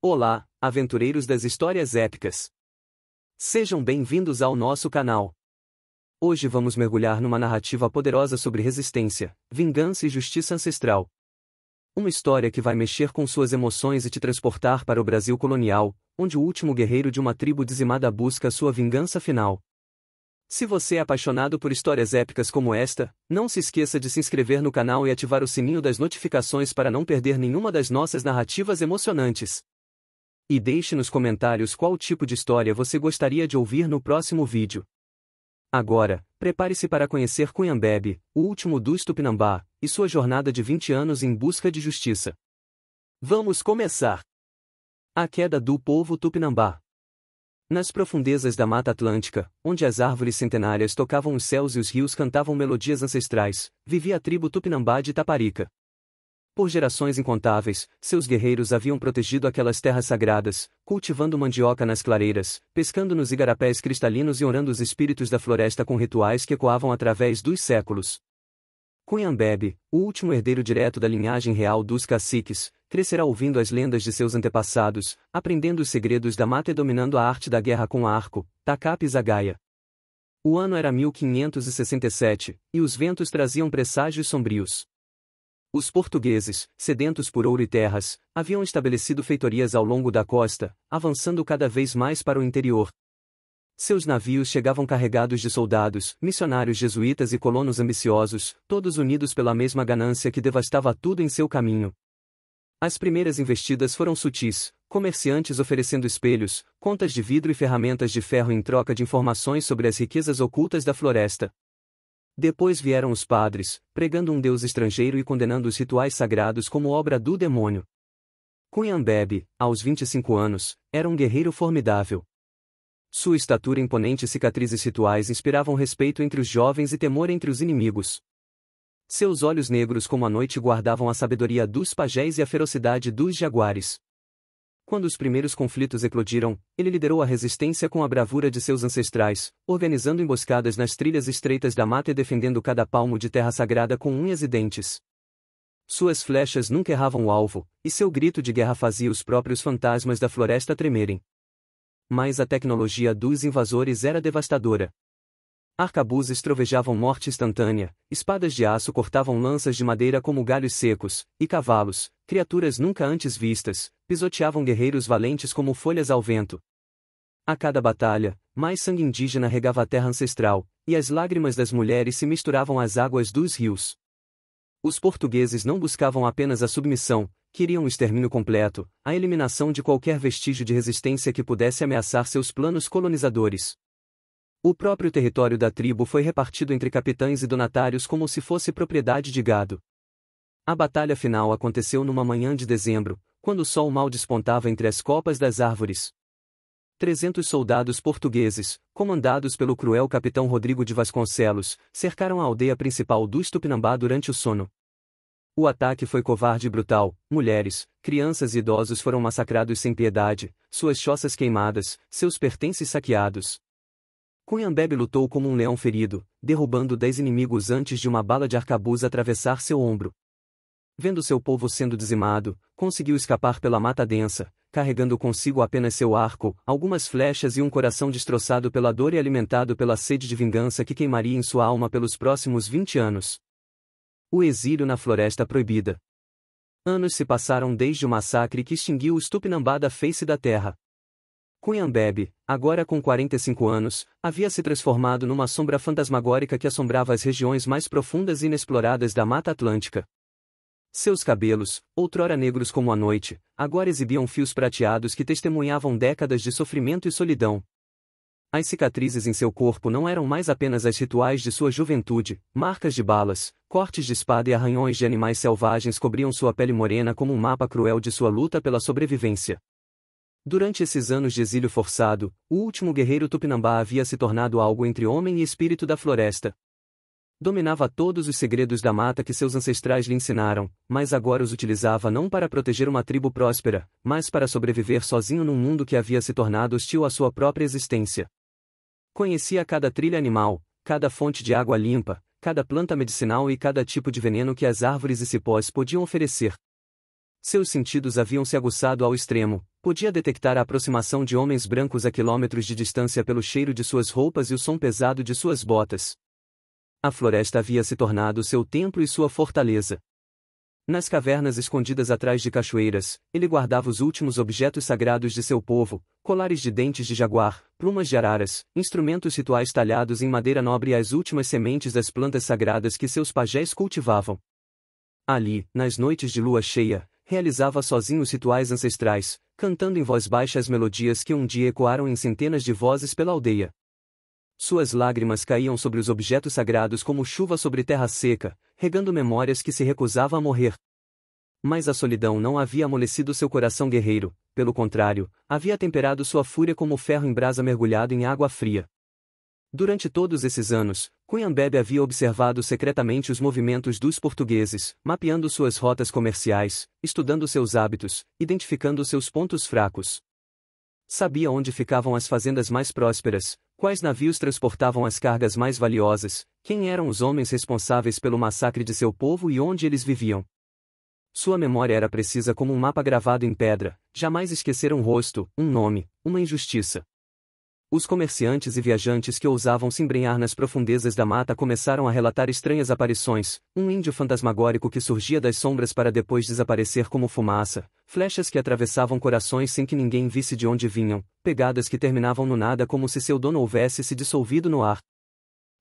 Olá, aventureiros das histórias épicas! Sejam bem-vindos ao nosso canal. Hoje vamos mergulhar numa narrativa poderosa sobre resistência, vingança e justiça ancestral. Uma história que vai mexer com suas emoções e te transportar para o Brasil colonial, onde o último guerreiro de uma tribo dizimada busca sua vingança final. Se você é apaixonado por histórias épicas como esta, não se esqueça de se inscrever no canal e ativar o sininho das notificações para não perder nenhuma das nossas narrativas emocionantes. E deixe nos comentários qual tipo de história você gostaria de ouvir no próximo vídeo. Agora, prepare-se para conhecer Cunhã Bebe, o último dos Tupinambá, e sua jornada de 20 anos em busca de justiça. Vamos começar! A queda do povo Tupinambá. Nas profundezas da Mata Atlântica, onde as árvores centenárias tocavam os céus e os rios cantavam melodias ancestrais, vivia a tribo Tupinambá de Taparica. Por gerações incontáveis, seus guerreiros haviam protegido aquelas terras sagradas, cultivando mandioca nas clareiras, pescando nos igarapés cristalinos e orando os espíritos da floresta com rituais que ecoavam através dos séculos. Cunhã Bebe, o último herdeiro direto da linhagem real dos caciques, crescerá ouvindo as lendas de seus antepassados, aprendendo os segredos da mata e dominando a arte da guerra com arco, tacape e zagaia. O ano era 1567, e os ventos traziam presságios sombrios. Os portugueses, sedentos por ouro e terras, haviam estabelecido feitorias ao longo da costa, avançando cada vez mais para o interior. Seus navios chegavam carregados de soldados, missionários jesuítas e colonos ambiciosos, todos unidos pela mesma ganância que devastava tudo em seu caminho. As primeiras investidas foram sutis, comerciantes oferecendo espelhos, contas de vidro e ferramentas de ferro em troca de informações sobre as riquezas ocultas da floresta. Depois vieram os padres, pregando um deus estrangeiro e condenando os rituais sagrados como obra do demônio. Cunhã Bebe, aos 25 anos, era um guerreiro formidável. Sua estatura imponente e cicatrizes rituais inspiravam respeito entre os jovens e temor entre os inimigos. Seus olhos negros como a noite guardavam a sabedoria dos pajés e a ferocidade dos jaguares. Quando os primeiros conflitos eclodiram, ele liderou a resistência com a bravura de seus ancestrais, organizando emboscadas nas trilhas estreitas da mata e defendendo cada palmo de terra sagrada com unhas e dentes. Suas flechas nunca erravam o alvo, e seu grito de guerra fazia os próprios fantasmas da floresta tremerem. Mas a tecnologia dos invasores era devastadora. Arcabuzes trovejavam morte instantânea, espadas de aço cortavam lanças de madeira como galhos secos, e cavalos, criaturas nunca antes vistas, pisoteavam guerreiros valentes como folhas ao vento. A cada batalha, mais sangue indígena regava a terra ancestral, e as lágrimas das mulheres se misturavam às águas dos rios. Os portugueses não buscavam apenas a submissão, queriam o extermínio completo, a eliminação de qualquer vestígio de resistência que pudesse ameaçar seus planos colonizadores. O próprio território da tribo foi repartido entre capitães e donatários como se fosse propriedade de gado. A batalha final aconteceu numa manhã de dezembro, quando o sol mal despontava entre as copas das árvores. 300 soldados portugueses, comandados pelo cruel capitão Rodrigo de Vasconcelos, cercaram a aldeia principal dos Tupinambá durante o sono. O ataque foi covarde e brutal, mulheres, crianças e idosos foram massacrados sem piedade, suas choças queimadas, seus pertences saqueados. Cunhã Bebe lutou como um leão ferido, derrubando 10 inimigos antes de uma bala de arcabuz atravessar seu ombro. Vendo seu povo sendo dizimado, conseguiu escapar pela mata densa, carregando consigo apenas seu arco, algumas flechas e um coração destroçado pela dor e alimentado pela sede de vingança que queimaria em sua alma pelos próximos 20 anos. O exílio na Floresta Proibida. Anos se passaram desde o massacre que extinguiu os Tupinambá da face da terra. Cunhã Bebe, agora com 45 anos, havia se transformado numa sombra fantasmagórica que assombrava as regiões mais profundas e inexploradas da Mata Atlântica. Seus cabelos, outrora negros como a noite, agora exibiam fios prateados que testemunhavam décadas de sofrimento e solidão. As cicatrizes em seu corpo não eram mais apenas as rituais de sua juventude, marcas de balas, cortes de espada e arranhões de animais selvagens cobriam sua pele morena como um mapa cruel de sua luta pela sobrevivência. Durante esses anos de exílio forçado, o último guerreiro Tupinambá havia se tornado algo entre homem e espírito da floresta. Dominava todos os segredos da mata que seus ancestrais lhe ensinaram, mas agora os utilizava não para proteger uma tribo próspera, mas para sobreviver sozinho num mundo que havia se tornado hostil à sua própria existência. Conhecia cada trilha animal, cada fonte de água limpa, cada planta medicinal e cada tipo de veneno que as árvores e cipós podiam oferecer. Seus sentidos haviam se aguçado ao extremo, Podia detectar a aproximação de homens brancos a quilômetros de distância pelo cheiro de suas roupas e o som pesado de suas botas. A floresta havia se tornado seu templo e sua fortaleza. Nas cavernas escondidas atrás de cachoeiras, ele guardava os últimos objetos sagrados de seu povo, colares de dentes de jaguar, plumas de araras, instrumentos rituais talhados em madeira nobre e as últimas sementes das plantas sagradas que seus pajés cultivavam. Ali, nas noites de lua cheia, realizava sozinho os rituais ancestrais, cantando em voz baixa as melodias que um dia ecoaram em centenas de vozes pela aldeia. Suas lágrimas caíam sobre os objetos sagrados como chuva sobre terra seca, regando memórias que se recusavam a morrer. Mas a solidão não havia amolecido seu coração guerreiro, pelo contrário, havia temperado sua fúria como ferro em brasa mergulhado em água fria. Durante todos esses anos, Cunha Mbebe havia observado secretamente os movimentos dos portugueses, mapeando suas rotas comerciais, estudando seus hábitos, identificando seus pontos fracos. Sabia onde ficavam as fazendas mais prósperas, quais navios transportavam as cargas mais valiosas, quem eram os homens responsáveis pelo massacre de seu povo e onde eles viviam. Sua memória era precisa como um mapa gravado em pedra, jamais esquecer um rosto, um nome, uma injustiça. Os comerciantes e viajantes que ousavam se embrenhar nas profundezas da mata começaram a relatar estranhas aparições, um índio fantasmagórico que surgia das sombras para depois desaparecer como fumaça, flechas que atravessavam corações sem que ninguém visse de onde vinham, pegadas que terminavam no nada como se seu dono houvesse se dissolvido no ar.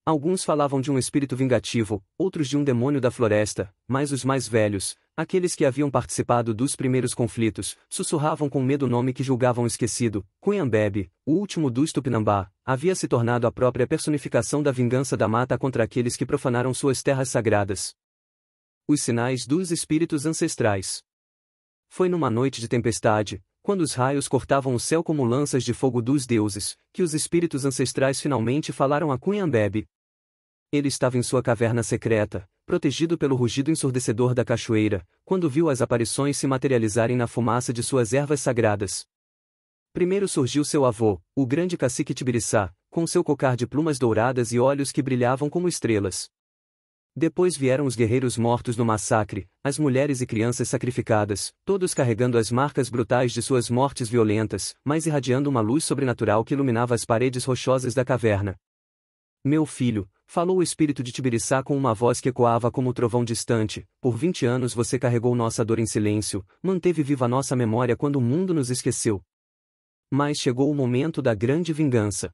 Alguns falavam de um espírito vingativo, outros de um demônio da floresta, mas os mais velhos, aqueles que haviam participado dos primeiros conflitos, sussurravam com medo o nome que julgavam esquecido: Cunha Mbebe, o último dos Tupinambá, havia se tornado a própria personificação da vingança da mata contra aqueles que profanaram suas terras sagradas. Os sinais dos espíritos ancestrais. Foi numa noite de tempestade, quando os raios cortavam o céu como lanças de fogo dos deuses, que os espíritos ancestrais finalmente falaram a Cunha Mbebe. Ele estava em sua caverna secreta, protegido pelo rugido ensurdecedor da cachoeira, quando viu as aparições se materializarem na fumaça de suas ervas sagradas. Primeiro surgiu seu avô, o grande cacique Tibiriçá, com seu cocar de plumas douradas e olhos que brilhavam como estrelas. Depois vieram os guerreiros mortos no massacre, as mulheres e crianças sacrificadas, todos carregando as marcas brutais de suas mortes violentas, mas irradiando uma luz sobrenatural que iluminava as paredes rochosas da caverna. Meu filho, falou o espírito de Tibiriçá com uma voz que ecoava como o trovão distante, por 20 anos você carregou nossa dor em silêncio, manteve viva nossa memória quando o mundo nos esqueceu. Mas chegou o momento da grande vingança.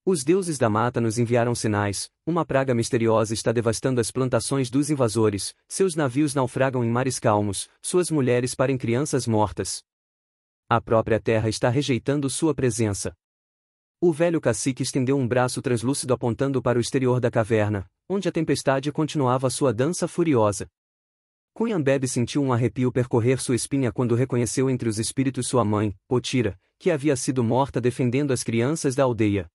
Os deuses da mata nos enviaram sinais, uma praga misteriosa está devastando as plantações dos invasores, seus navios naufragam em mares calmos, suas mulheres parem crianças mortas. A própria terra está rejeitando sua presença. O velho cacique estendeu um braço translúcido apontando para o exterior da caverna, onde a tempestade continuava sua dança furiosa. Cunha Mbebe sentiu um arrepio percorrer sua espinha quando reconheceu entre os espíritos sua mãe, Potira, que havia sido morta defendendo as crianças da aldeia.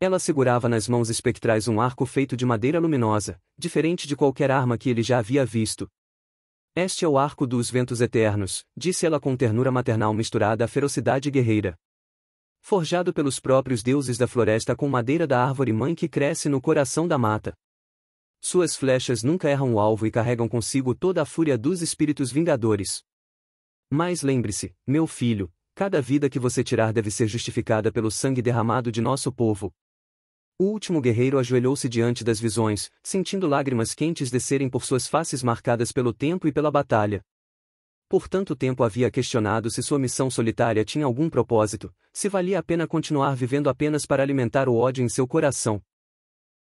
Ela segurava nas mãos espectrais um arco feito de madeira luminosa, diferente de qualquer arma que ele já havia visto. Este é o arco dos ventos eternos, disse ela com ternura maternal misturada à ferocidade guerreira. Forjado pelos próprios deuses da floresta com madeira da árvore mãe que cresce no coração da mata. Suas flechas nunca erram o alvo e carregam consigo toda a fúria dos espíritos vingadores. Mas lembre-se, meu filho, cada vida que você tirar deve ser justificada pelo sangue derramado de nosso povo. O último guerreiro ajoelhou-se diante das visões, sentindo lágrimas quentes descerem por suas faces marcadas pelo tempo e pela batalha. Por tanto tempo havia questionado se sua missão solitária tinha algum propósito, se valia a pena continuar vivendo apenas para alimentar o ódio em seu coração.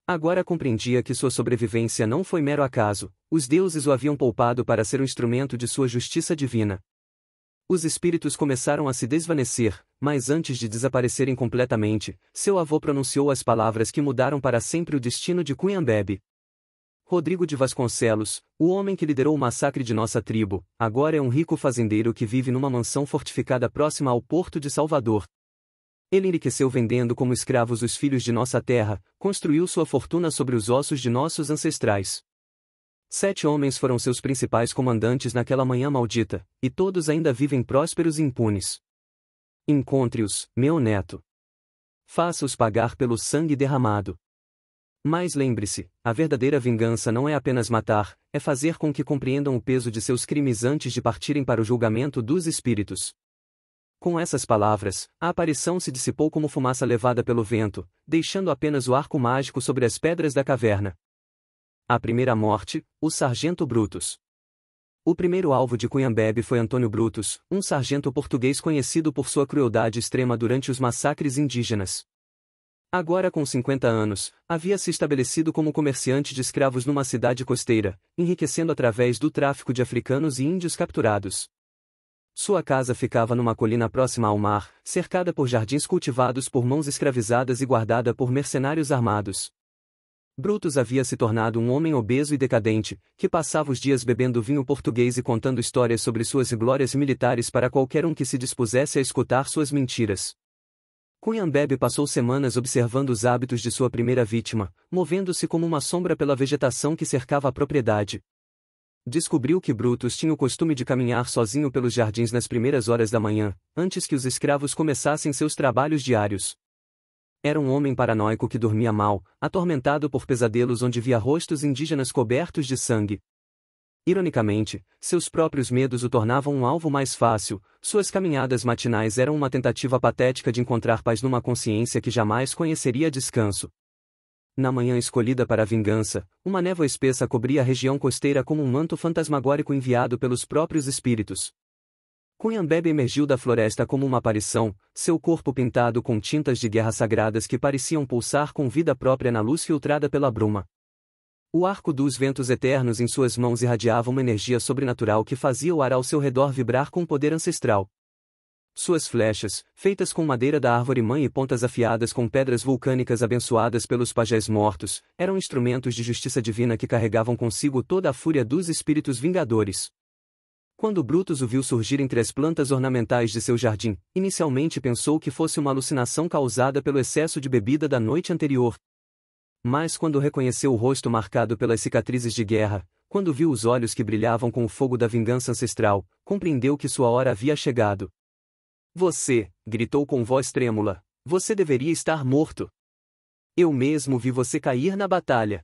Agora compreendia que sua sobrevivência não foi mero acaso, os deuses o haviam poupado para ser um instrumento de sua justiça divina. Os espíritos começaram a se desvanecer, mas antes de desaparecerem completamente, seu avô pronunciou as palavras que mudaram para sempre o destino de Cunha Mbebe. Rodrigo de Vasconcelos, o homem que liderou o massacre de nossa tribo, agora é um rico fazendeiro que vive numa mansão fortificada próxima ao porto de Salvador. Ele enriqueceu vendendo como escravos os filhos de nossa terra, construiu sua fortuna sobre os ossos de nossos ancestrais. 7 homens foram seus principais comandantes naquela manhã maldita, e todos ainda vivem prósperos e impunes. Encontre-os, meu neto. Faça-os pagar pelo sangue derramado. Mas lembre-se, a verdadeira vingança não é apenas matar, é fazer com que compreendam o peso de seus crimes antes de partirem para o julgamento dos espíritos. Com essas palavras, a aparição se dissipou como fumaça levada pelo vento, deixando apenas o arco mágico sobre as pedras da caverna. A primeira morte, o Sargento Brutus. O primeiro alvo de Cunhambebe foi Antônio Brutus, um sargento português conhecido por sua crueldade extrema durante os massacres indígenas. Agora com 50 anos, havia se estabelecido como comerciante de escravos numa cidade costeira, enriquecendo através do tráfico de africanos e índios capturados. Sua casa ficava numa colina próxima ao mar, cercada por jardins cultivados por mãos escravizadas e guardada por mercenários armados. Brutus havia se tornado um homem obeso e decadente, que passava os dias bebendo vinho português e contando histórias sobre suas glórias militares para qualquer um que se dispusesse a escutar suas mentiras. Cunhambebe passou semanas observando os hábitos de sua primeira vítima, movendo-se como uma sombra pela vegetação que cercava a propriedade. Descobriu que Brutus tinha o costume de caminhar sozinho pelos jardins nas primeiras horas da manhã, antes que os escravos começassem seus trabalhos diários. Era um homem paranoico que dormia mal, atormentado por pesadelos onde via rostos indígenas cobertos de sangue. Ironicamente, seus próprios medos o tornavam um alvo mais fácil, suas caminhadas matinais eram uma tentativa patética de encontrar paz numa consciência que jamais conheceria descanso. Na manhã escolhida para a vingança, uma névoa espessa cobria a região costeira como um manto fantasmagórico enviado pelos próprios espíritos. Cunhambebe emergiu da floresta como uma aparição, seu corpo pintado com tintas de guerra sagradas que pareciam pulsar com vida própria na luz filtrada pela bruma. O arco dos ventos eternos em suas mãos irradiava uma energia sobrenatural que fazia o ar ao seu redor vibrar com poder ancestral. Suas flechas, feitas com madeira da árvore-mãe e pontas afiadas com pedras vulcânicas abençoadas pelos pajés mortos, eram instrumentos de justiça divina que carregavam consigo toda a fúria dos espíritos vingadores. Quando Brutus o viu surgir entre as plantas ornamentais de seu jardim, inicialmente pensou que fosse uma alucinação causada pelo excesso de bebida da noite anterior. Mas quando reconheceu o rosto marcado pelas cicatrizes de guerra, quando viu os olhos que brilhavam com o fogo da vingança ancestral, compreendeu que sua hora havia chegado. Você, gritou com voz trêmula, você deveria estar morto. Eu mesmo vi você cair na batalha.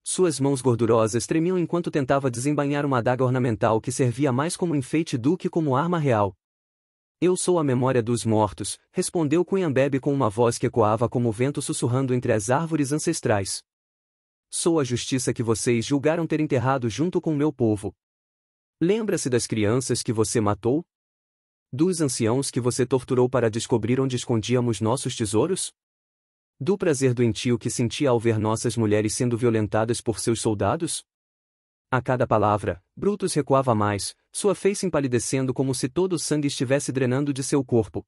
Suas mãos gordurosas tremiam enquanto tentava desembainhar uma adaga ornamental que servia mais como enfeite do que como arma real. Eu sou a memória dos mortos, respondeu Cunhambebe com uma voz que ecoava como o vento sussurrando entre as árvores ancestrais. Sou a justiça que vocês julgaram ter enterrado junto com meu povo. Lembra-se das crianças que você matou? Dos anciãos que você torturou para descobrir onde escondíamos nossos tesouros? Do prazer doentio que sentia ao ver nossas mulheres sendo violentadas por seus soldados? A cada palavra, Brutus recuava mais, sua face empalidecendo como se todo o sangue estivesse drenando de seu corpo.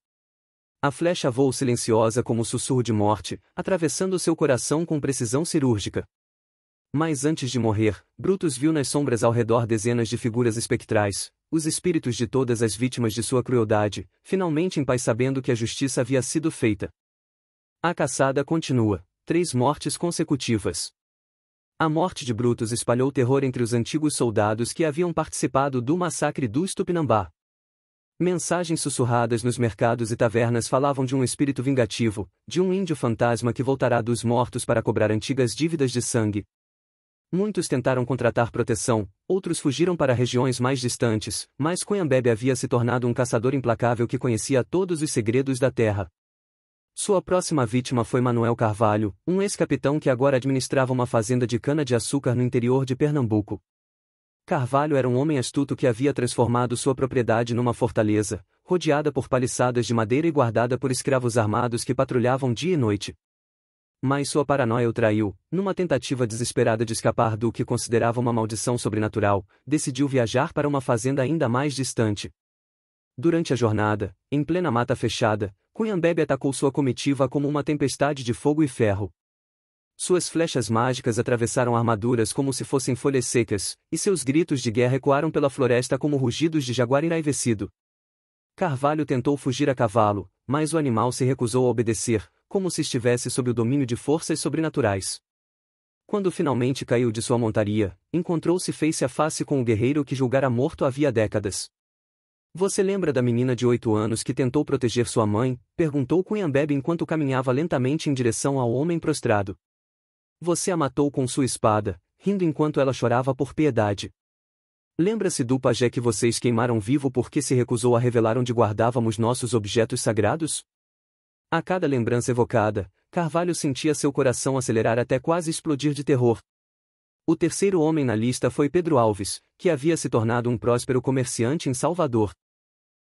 A flecha voou silenciosa como um sussurro de morte, atravessando seu coração com precisão cirúrgica. Mas antes de morrer, Brutus viu nas sombras ao redor dezenas de figuras espectrais, os espíritos de todas as vítimas de sua crueldade, finalmente em paz sabendo que a justiça havia sido feita. A caçada continua, 3 mortes consecutivas. A morte de Brutus espalhou terror entre os antigos soldados que haviam participado do massacre dos Tupinambá. Mensagens sussurradas nos mercados e tavernas falavam de um espírito vingativo, de um índio fantasma que voltará dos mortos para cobrar antigas dívidas de sangue. Muitos tentaram contratar proteção, outros fugiram para regiões mais distantes, mas Cunhambebe havia se tornado um caçador implacável que conhecia todos os segredos da terra. Sua próxima vítima foi Manuel Carvalho, um ex-capitão que agora administrava uma fazenda de cana-de-açúcar no interior de Pernambuco. Carvalho era um homem astuto que havia transformado sua propriedade numa fortaleza, rodeada por paliçadas de madeira e guardada por escravos armados que patrulhavam dia e noite. Mas sua paranoia o traiu, numa tentativa desesperada de escapar do que considerava uma maldição sobrenatural, decidiu viajar para uma fazenda ainda mais distante. Durante a jornada, em plena mata fechada, Cunhambebe atacou sua comitiva como uma tempestade de fogo e ferro. Suas flechas mágicas atravessaram armaduras como se fossem folhas secas, e seus gritos de guerra ecoaram pela floresta como rugidos de jaguar enraivecido. Carvalho tentou fugir a cavalo, mas o animal se recusou a obedecer, como se estivesse sob o domínio de forças sobrenaturais. Quando finalmente caiu de sua montaria, encontrou-se face a face com o guerreiro que julgara morto havia décadas. Você lembra da menina de 8 anos que tentou proteger sua mãe? Perguntou Cunhambebe enquanto caminhava lentamente em direção ao homem prostrado. Você a matou com sua espada, rindo enquanto ela chorava por piedade. Lembra-se do pajé que vocês queimaram vivo porque se recusou a revelar onde guardávamos nossos objetos sagrados? A cada lembrança evocada, Carvalho sentia seu coração acelerar até quase explodir de terror. O terceiro homem na lista foi Pedro Alves, que havia se tornado um próspero comerciante em Salvador.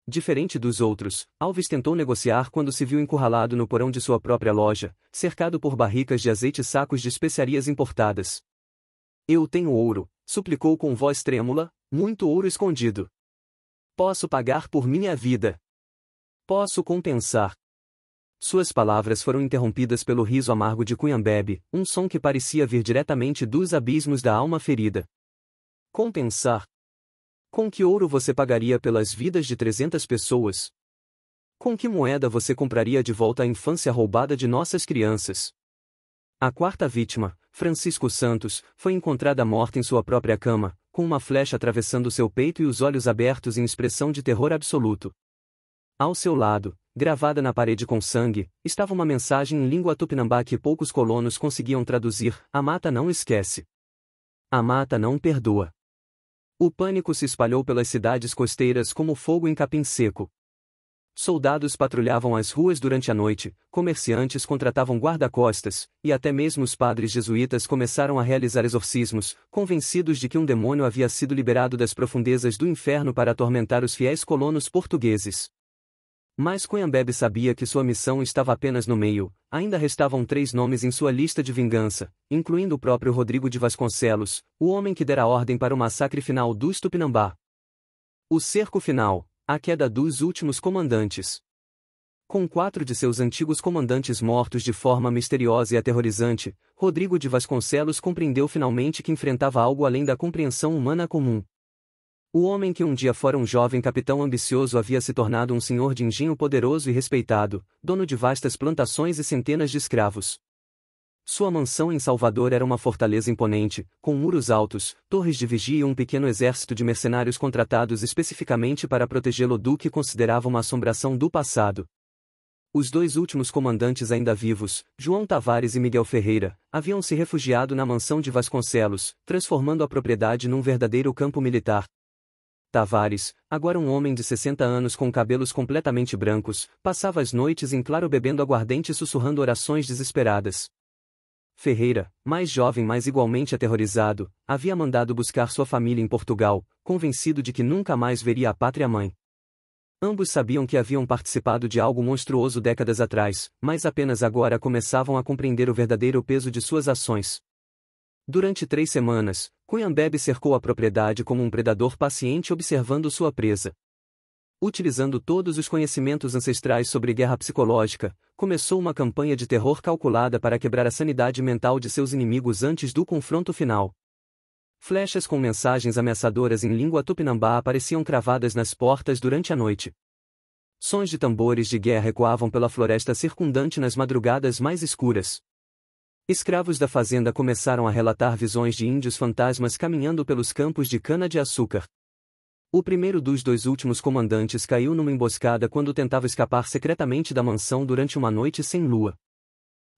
Diferente dos outros, Alves tentou negociar quando se viu encurralado no porão de sua própria loja, cercado por barricas de azeite e sacos de especiarias importadas. Eu tenho ouro, suplicou com voz trêmula, muito ouro escondido. Posso pagar por minha vida. Posso compensar. Suas palavras foram interrompidas pelo riso amargo de Cunhambebe, um som que parecia vir diretamente dos abismos da alma ferida. Compensar? Com que ouro você pagaria pelas vidas de 300 pessoas? Com que moeda você compraria de volta a infância roubada de nossas crianças? A quarta vítima, Francisco Santos, foi encontrada morta em sua própria cama, com uma flecha atravessando seu peito e os olhos abertos em expressão de terror absoluto. Ao seu lado, gravada na parede com sangue, estava uma mensagem em língua tupinambá que poucos colonos conseguiam traduzir: a mata não esquece. A mata não perdoa. O pânico se espalhou pelas cidades costeiras como fogo em capim seco. Soldados patrulhavam as ruas durante a noite, comerciantes contratavam guarda-costas, e até mesmo os padres jesuítas começaram a realizar exorcismos, convencidos de que um demônio havia sido liberado das profundezas do inferno para atormentar os fiéis colonos portugueses. Mas Cunhambebe sabia que sua missão estava apenas no meio. Ainda restavam 3 nomes em sua lista de vingança, incluindo o próprio Rodrigo de Vasconcelos, o homem que dera ordem para o massacre final dos Tupinambá. O cerco final, a queda dos últimos comandantes. Com 4 de seus antigos comandantes mortos de forma misteriosa e aterrorizante, Rodrigo de Vasconcelos compreendeu finalmente que enfrentava algo além da compreensão humana comum. O homem que um dia fora um jovem capitão ambicioso havia se tornado um senhor de engenho poderoso e respeitado, dono de vastas plantações e centenas de escravos. Sua mansão em Salvador era uma fortaleza imponente, com muros altos, torres de vigia e um pequeno exército de mercenários contratados especificamente para protegê-lo do que considerava uma assombração do passado. Os 2 últimos comandantes ainda vivos, João Tavares e Miguel Ferreira, haviam se refugiado na mansão de Vasconcelos, transformando a propriedade num verdadeiro campo militar. Tavares, agora um homem de 60 anos com cabelos completamente brancos, passava as noites em claro bebendo aguardente e sussurrando orações desesperadas. Ferreira, mais jovem mas igualmente aterrorizado, havia mandado buscar sua família em Portugal, convencido de que nunca mais veria a pátria-mãe. Ambos sabiam que haviam participado de algo monstruoso décadas atrás, mas apenas agora começavam a compreender o verdadeiro peso de suas ações. Durante 3 semanas, Cunhambebe cercou a propriedade como um predador paciente observando sua presa. Utilizando todos os conhecimentos ancestrais sobre guerra psicológica, começou uma campanha de terror calculada para quebrar a sanidade mental de seus inimigos antes do confronto final. Flechas com mensagens ameaçadoras em língua tupinambá apareciam cravadas nas portas durante a noite. Sons de tambores de guerra ecoavam pela floresta circundante nas madrugadas mais escuras. Escravos da fazenda começaram a relatar visões de índios fantasmas caminhando pelos campos de cana-de-açúcar. O primeiro dos 2 últimos comandantes caiu numa emboscada quando tentava escapar secretamente da mansão durante uma noite sem lua.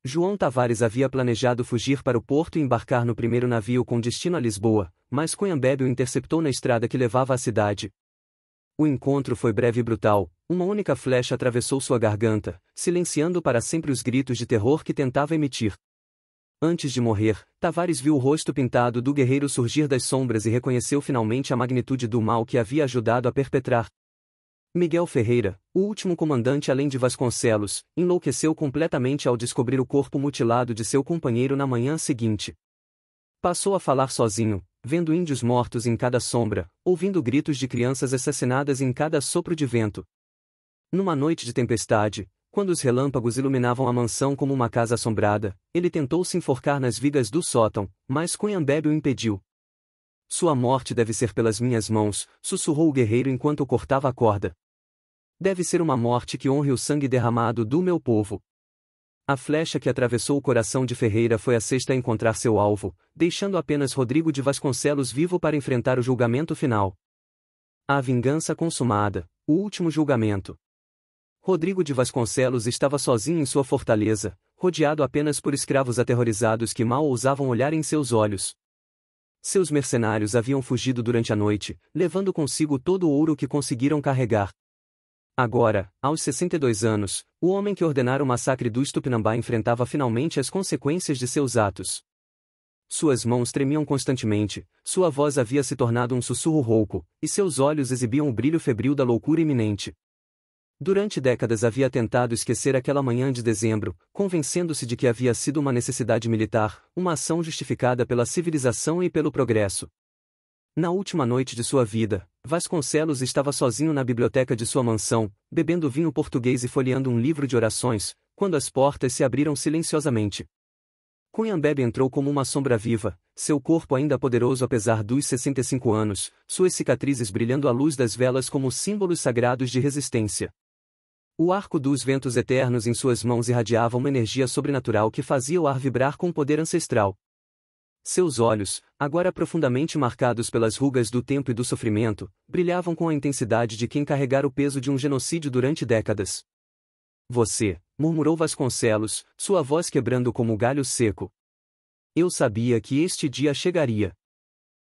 João Tavares havia planejado fugir para o porto e embarcar no primeiro navio com destino a Lisboa, mas Cunhambebe o interceptou na estrada que levava à cidade. O encontro foi breve e brutal, uma única flecha atravessou sua garganta, silenciando para sempre os gritos de terror que tentava emitir. Antes de morrer, Tavares viu o rosto pintado do guerreiro surgir das sombras e reconheceu finalmente a magnitude do mal que havia ajudado a perpetrar. Miguel Ferreira, o último comandante além de Vasconcelos, enlouqueceu completamente ao descobrir o corpo mutilado de seu companheiro na manhã seguinte. Passou a falar sozinho, vendo índios mortos em cada sombra, ouvindo gritos de crianças assassinadas em cada sopro de vento. Numa noite de tempestade, quando os relâmpagos iluminavam a mansão como uma casa assombrada, ele tentou se enforcar nas vigas do sótão, mas Cunhambebe o impediu. Sua morte deve ser pelas minhas mãos, sussurrou o guerreiro enquanto cortava a corda. Deve ser uma morte que honre o sangue derramado do meu povo. A flecha que atravessou o coração de Ferreira foi a sexta a encontrar seu alvo, deixando apenas Rodrigo de Vasconcelos vivo para enfrentar o julgamento final. A vingança consumada, o último julgamento. Rodrigo de Vasconcelos estava sozinho em sua fortaleza, rodeado apenas por escravos aterrorizados que mal ousavam olhar em seus olhos. Seus mercenários haviam fugido durante a noite, levando consigo todo o ouro que conseguiram carregar. Agora, aos 62 anos, o homem que ordenara o massacre dos Tupinambá enfrentava finalmente as consequências de seus atos. Suas mãos tremiam constantemente, sua voz havia se tornado um sussurro rouco, e seus olhos exibiam o brilho febril da loucura iminente. Durante décadas havia tentado esquecer aquela manhã de dezembro, convencendo-se de que havia sido uma necessidade militar, uma ação justificada pela civilização e pelo progresso. Na última noite de sua vida, Vasconcelos estava sozinho na biblioteca de sua mansão, bebendo vinho português e folheando um livro de orações, quando as portas se abriram silenciosamente. Cunhambebe entrou como uma sombra viva, seu corpo ainda poderoso apesar dos 65 anos, suas cicatrizes brilhando à luz das velas como símbolos sagrados de resistência. O arco dos ventos eternos em suas mãos irradiava uma energia sobrenatural que fazia o ar vibrar com poder ancestral. Seus olhos, agora profundamente marcados pelas rugas do tempo e do sofrimento, brilhavam com a intensidade de quem carregara o peso de um genocídio durante décadas. Você, murmurou Vasconcelos, sua voz quebrando como galho seco. Eu sabia que este dia chegaria.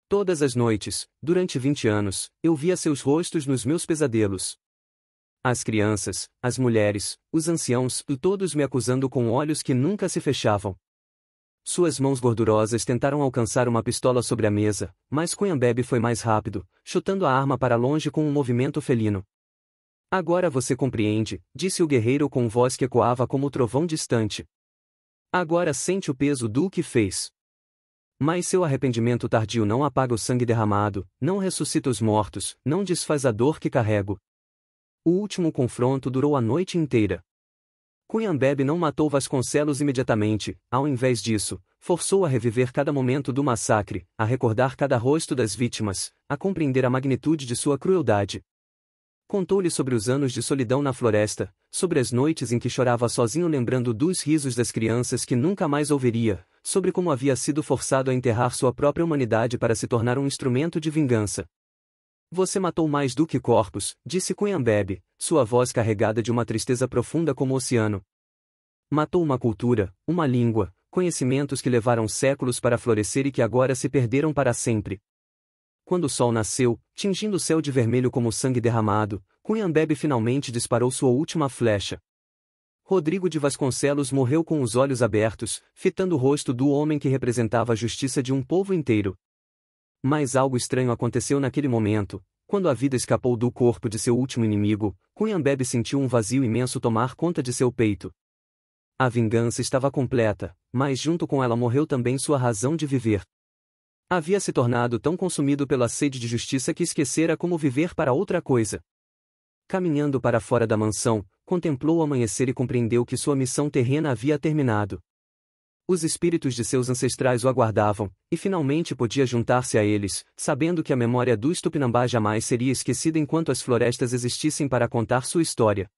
Todas as noites, durante 20 anos, eu via seus rostos nos meus pesadelos. As crianças, as mulheres, os anciãos, e todos me acusando com olhos que nunca se fechavam. Suas mãos gordurosas tentaram alcançar uma pistola sobre a mesa, mas Cunhambebe foi mais rápido, chutando a arma para longe com um movimento felino. Agora você compreende, disse o guerreiro com voz que ecoava como trovão distante. Agora sente o peso do que fez. Mas seu arrependimento tardio não apaga o sangue derramado, não ressuscita os mortos, não desfaz a dor que carrego. O último confronto durou a noite inteira. Cunhambebe não matou Vasconcelos imediatamente, ao invés disso, forçou a reviver cada momento do massacre, a recordar cada rosto das vítimas, a compreender a magnitude de sua crueldade. Contou-lhe sobre os anos de solidão na floresta, sobre as noites em que chorava sozinho lembrando dos risos das crianças que nunca mais ouviria, sobre como havia sido forçado a enterrar sua própria humanidade para se tornar um instrumento de vingança. Você matou mais do que corpos, disse Cunhambebe, sua voz carregada de uma tristeza profunda como o oceano. Matou uma cultura, uma língua, conhecimentos que levaram séculos para florescer e que agora se perderam para sempre. Quando o sol nasceu, tingindo o céu de vermelho como sangue derramado, Cunhambebe finalmente disparou sua última flecha. Rodrigo de Vasconcelos morreu com os olhos abertos, fitando o rosto do homem que representava a justiça de um povo inteiro. Mas algo estranho aconteceu naquele momento, quando a vida escapou do corpo de seu último inimigo, Cunhambebe sentiu um vazio imenso tomar conta de seu peito. A vingança estava completa, mas junto com ela morreu também sua razão de viver. Havia se tornado tão consumido pela sede de justiça que esquecera como viver para outra coisa. Caminhando para fora da mansão, contemplou o amanhecer e compreendeu que sua missão terrena havia terminado. Os espíritos de seus ancestrais o aguardavam, e finalmente podia juntar-se a eles, sabendo que a memória dos Tupinambá jamais seria esquecida enquanto as florestas existissem para contar sua história.